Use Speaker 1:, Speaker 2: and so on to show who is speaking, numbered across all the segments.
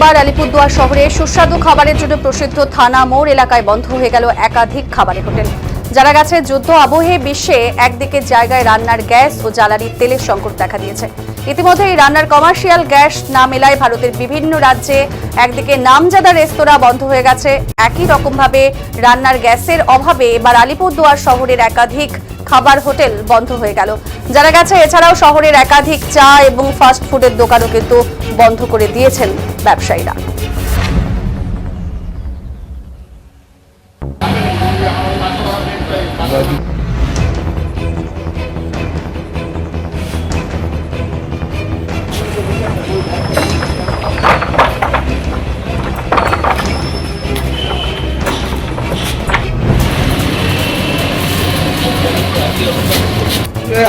Speaker 1: বুধবার আলিপুরদুয়ার শহরে সুস্বাদু খাবারের জন্য প্রসিদ্ধ থানা মোড় এলাকায় বন্ধ হয়ে গেল একাধিক খাবারের হোটেল। জানা গেছে, যুদ্ধ আবহে বিশ্বে একদিকে জায়গায় রান্নার গ্যাস ও জ্বালানির তেলের সংকট দেখা দিয়েছে। ইতিমধ্যে এই রান্নার কমার্শিয়াল গ্যাস না মেলায় ভারতের বিভিন্ন রাজ্যে একদিকে নামজাদা রেস্তোরাঁ বন্ধ হয়ে গেছে, একই রকমভাবে রান্নার গ্যাসের অভাবে এবার আলিপুরদুয়ার শহরের একাধিক খাবার হোটেল বন্ধ হয়ে গেল। জানা গেছে, এছাড়াও শহরের একাধিক চা এবং ফাস্ট ফুডের দোকানও কিন্তু বন্ধ করে দিয়েছেন ব্যবসায়ীরা।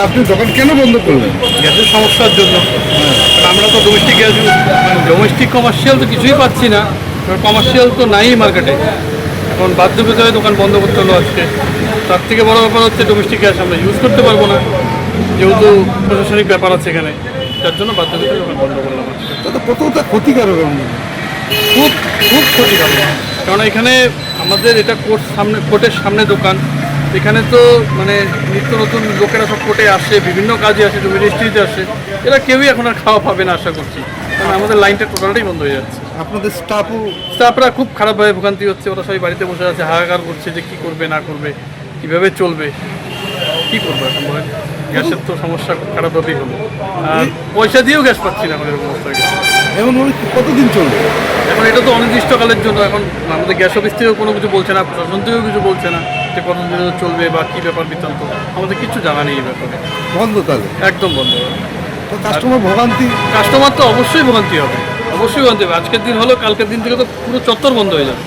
Speaker 2: আপনি দোকান কেন বন্ধ করলেন?
Speaker 3: গ্যাসের সমস্যার জন্য। আমরা তো ডোমেস্টিক গ্যাস ডোমেস্টিক কমার্শিয়াল তো কিছুই পাচ্ছি না, কমার্শিয়াল তো নাই মার্কেটে। এখন বাধ্যকতা দোকান বন্ধ করতে হলো আজকে। তার থেকে বড় ব্যাপার হচ্ছে ডোমেস্টিক গ্যাস আমরা ইউজ করতে পারবো না, যেহেতু প্রশাসনিক ব্যাপার আছে এখানে, যার জন্য বাধ্যকতা দোকান বন্ধ করলাম।
Speaker 2: তাতে কতটা ক্ষতিকারক?
Speaker 3: খুব খুব ক্ষতিকারক, কারণ এখানে আমাদের এটা কোর্টের সামনে দোকান। এখানে তো মানে নিত্য নতুন লোকেরা সব কোর্টে আসে, বিভিন্ন কাজে আসে, রেজিস্ট্রিতে আসে, এরা কেউই এখন আর খাওয়া পাবে না আশা করছি, কারণ আমাদের লাইনটা টোটালটাই বন্ধ হয়ে যাচ্ছে।
Speaker 2: আপনাদের
Speaker 3: স্টাফরা খুব খারাপভাবে ভোগান্তি হচ্ছে, ওরা সবাই বাড়িতে বসে আছে, হাহাকার করছে যে কী করবে না করবে, কীভাবে চলবে, কী করবো এখন বলেন। গ্যাসের তো সমস্যা খুব খারাপভাবেই হলো, আর পয়সা দিয়েও গ্যাস পাচ্ছি না এখন, এরকম অবস্থা হয়ে গেছে।
Speaker 2: এমন কতদিন চলবে?
Speaker 3: এখন এটা তো অনির্দিষ্টকালের জন্য, এখন আমাদের গ্যাস অফিস থেকেও কোনো কিছু বলছে না, প্রশাসন থেকেও কিছু বলছে না যে কতদিন চলবে বা কী ব্যাপার বৃত্তান্ত, আমাদের কিছু জানা নেই এই ব্যাপারে।
Speaker 2: বন্ধ তাহলে?
Speaker 3: একদম বন্ধ।
Speaker 2: কাস্টমার ভোগান্তি?
Speaker 3: কাস্টমার তো অবশ্যই ভোগান্তি হবে, অবশ্যই ভোগান্তি হবে। আজকের দিন হলো, কালকের দিন থেকে তো পুরো চত্বর বন্ধ হয়ে যাবে,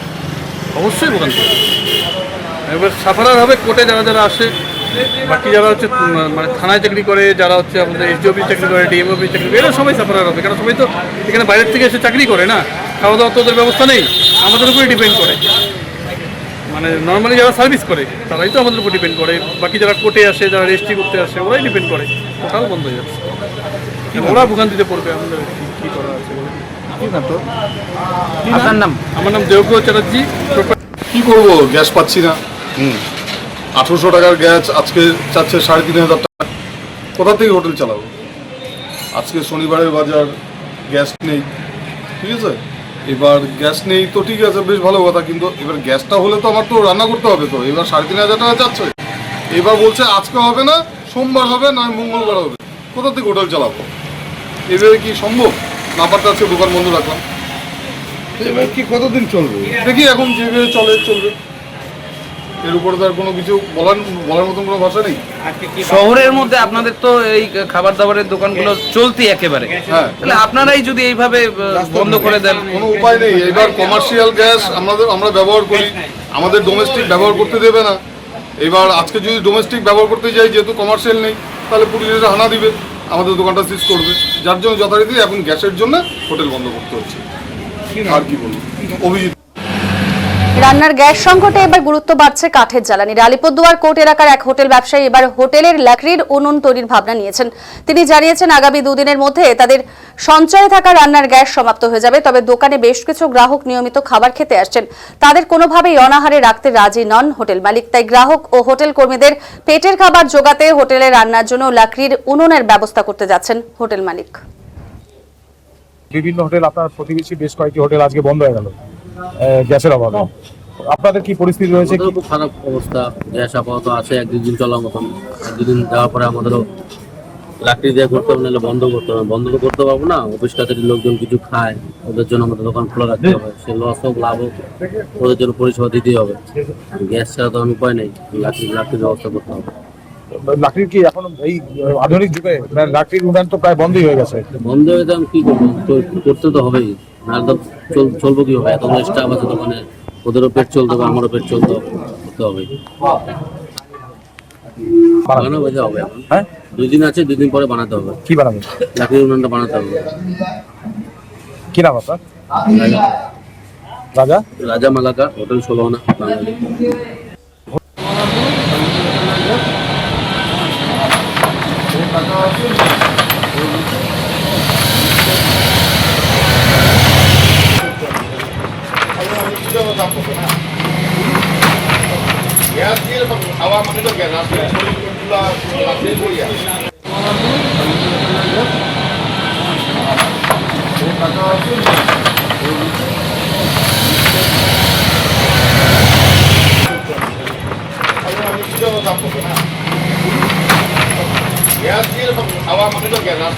Speaker 3: অবশ্যই ভোগান্তি হবে। এবার সাফারার হবে কোর্টে যারা যারা আসে, বাকি যারা হচ্ছে মানে থানায় চাকরি করে, যারা হচ্ছে আমাদের এসডিওপি চাকরি করে, ডিএমওপি চাকরি করে, এরা সবাই সাফারার হবে, কারণ সবাই তো এখানে বাইরের থেকে এসে চাকরি করে না, খাওয়া দাওয়া তো ওদের ব্যবস্থা নেই, আমাদের উপরে ডিপেন্ড করে। মানে নর্মালি যারা সার্ভিস করে তারাই তো আমাদের উপর ডিপেন্ড করে, বাকি যারা কোর্টে আসে, যারা রেজিস্ট্রি করতে আসে, ওরাই ডিপেন্ড করে। টোটাল বন্ধ হয়ে যাচ্ছে, ওরা ভোগান্তিতে পড়বে, আমাদের কী করা আছে।
Speaker 4: আপনার নাম?
Speaker 3: আমার নাম দেবব্রত চ্যাটার্জি।
Speaker 5: কি করবো, গ্যাস পাচ্ছি না। 1800 টাকার গ্যাস আজকে চাচ্ছে 3500 টাকা। কোথা থেকে হোটেল চালাবো? আজকে শনিবারের বাজার, গ্যাস নেই, ঠিক আছে। এবার গ্যাস নেই তো ঠিক আছে, বেশ ভালো কথা, কিন্তু এবার গ্যাসটা হলে তো আমার তো রান্না করতে হবে, তো এবার 3500 টাকা যাচ্ছে। এবার বলছে আজকে হবে না, সোমবার হবে, না মঙ্গলবার হবে। কোথা থেকে হোটেল চালাবো? এভাবে কি সম্ভব? না পারতে আজকে দোকান বন্ধ রাখলাম।
Speaker 2: এবার কি কতদিন চলবে?
Speaker 5: দেখি এখন যেভাবে চলবে, এর উপরে তো আর কোনো কিছু বলার মতন কোনো ভাষা নেই।
Speaker 4: শহরের মধ্যে আপনাদের তো এই খাবার দাবারের দোকানগুলো চলতি একেবারে,
Speaker 5: হ্যাঁ,
Speaker 4: তাহলে আপনারাই যদি এইভাবে বন্ধ করে দেন,
Speaker 5: কোনো উপায় নেই। এবার কমার্শিয়াল গ্যাস আমরা ব্যবহার করি, আমাদের ডোমেস্টিক ব্যবহার করতে দেবে না। এবার আজকে যদি ডোমেস্টিক ব্যবহার করতে যাই, যেহেতু কমার্শিয়াল নেই, তাহলে পুলিশ এসে হানা দিবে, আমাদের দোকানটা সিজ করবে, যার জন্য যথারীতি এখন গ্যাসের জন্য হোটেল বন্ধ করতে হচ্ছে। আর কি বলবো, অভিজিৎ।
Speaker 1: রান্নার গ্যাস সংকটে এবার গুরুত্ব বাড়ছে কাঠের জ্বালানির। আলিপুরদুয়ার কোর্ট এলাকার এক হোটেল ব্যবসায়ী এবার হোটেলের লাকড়ির উনুন তৈরির ভাবনা নিয়েছেন। তিনি জানিয়েছেন, আগামী দুদিনের মধ্যে তাদের সঞ্চয়ে থাকা রান্নার গ্যাস সমাপ্ত হয়ে যাবে। তবে দোকানে বেশ কিছু গ্রাহক নিয়মিত খাবার খেতে আসছেন, তাদের কোনোভাবেই অনাহারে রাখতে রাজি নন হোটেল মালিক। তাই গ্রাহক ও হোটেল কর্মীদের পেটের খাবার জোগাতে হোটেলে রান্নার জন্য লাকড়ির উনুনের ব্যবস্থা করতে যাচ্ছেন হোটেল মালিক।
Speaker 6: বিভিন্ন হোটেল, আপনার প্রতিবেশী বেশ কয়েকটি হোটেল আজকে বন্ধ হয়ে গেল গ্যাসের অভাবে। আপনাদের কি পরিস্থিতি রয়েছে?
Speaker 7: খুব খারাপ অবস্থা, গ্যাস আপাতত আছে এক দুদিন চলার মতন। দুদিন যাওয়ার পরে আমাদেরও লাকড়ি দিয়ে করতে হবে, নাহলে বন্ধ করতে হবে। বন্ধ তো করতে পারবো না, অফিস কাছারির লোকজন কিছু খায়, ওদের জন্য আমাদের দোকান খোলা রাখতে হবে। সে লস হোক লাভ হোক, ওদের জন্য পরিষেবা দিতেই হবে। গ্যাস ছাড়া তো উপায় নেই, লাকড়ির ব্যবস্থা করতে হবে।
Speaker 6: লাকড়ির কি এখন এই আধুনিক যুগে লাকড়ির উনান তো প্রায় বন্ধই হয়ে গেছে।
Speaker 7: বন্ধ হয়ে যাবে, কি করবো, করতে তো হবেই, না তো চলবো কি হবে? এতগুলো স্টাফ আছে দোকানে, ওদেরও পেট চলতে হবে, আমারও পেট চলতে হবে, করতে হবে। বানানো বোঝা হবে এখন।
Speaker 6: হ্যাঁ,
Speaker 7: 2 দিন আছে, 2 দিন পরে বানাতে হবে।
Speaker 6: কি বানাবেন?
Speaker 7: লাকড়ির উনুনটা বানাতে হবে।
Speaker 6: কি নাম আপনার? রাজা
Speaker 7: রাজা মালাকা, হোটেল 16 আনা, বাঙালি।
Speaker 5: গ্যাস দিয়ে খাওয়া মানে তো গ্যাস